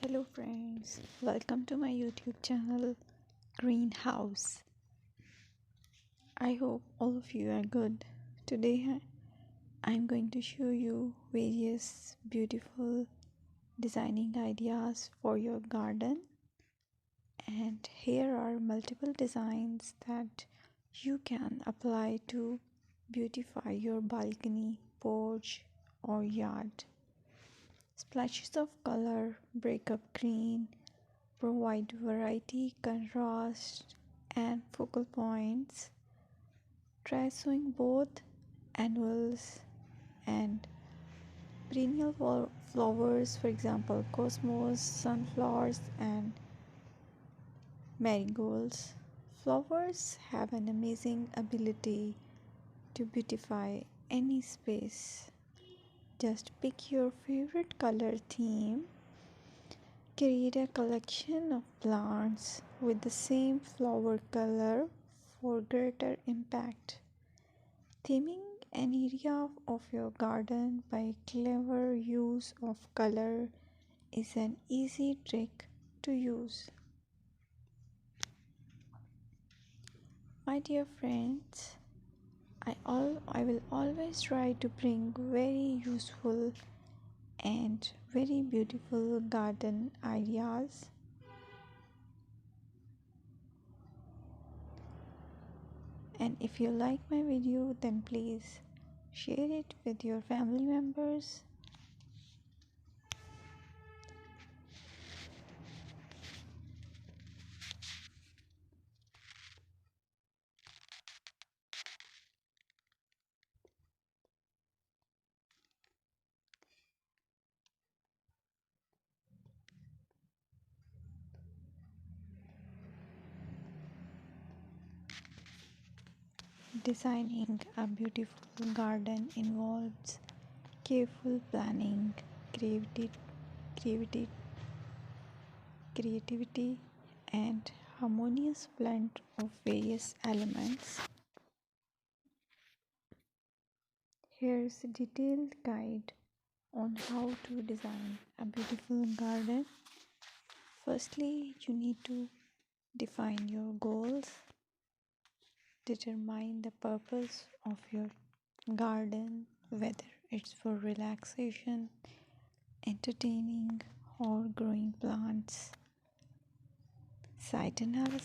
Hello friends, welcome to my YouTube channel Greenhouse. I hope all of you are good. Today I'm going to show you various beautiful designing ideas for your garden, and here are multiple designs that you can apply to beautify your balcony, porch or yard. Splashes of color break up green, provide variety, contrast, and focal points. Try sowing both annuals and perennial flowers, for example, cosmos, sunflowers, and marigolds. Flowers have an amazing ability to beautify any space. Just pick your favorite color theme. Create a collection of plants with the same flower color for greater impact. Theming an area of your garden by clever use of color is an easy trick to use. My dear friends, I will always try to bring very useful and very beautiful garden ideas. And if you like my video, then please share it with your family members. Designing a beautiful garden involves careful planning, creativity, creativity, and harmonious blend of various elements. Here's a detailed guide on how to design a beautiful garden. Firstly, you need to define your goals. Determine the purpose of your garden, whether it's for relaxation, entertaining, or growing plants. Site analysis.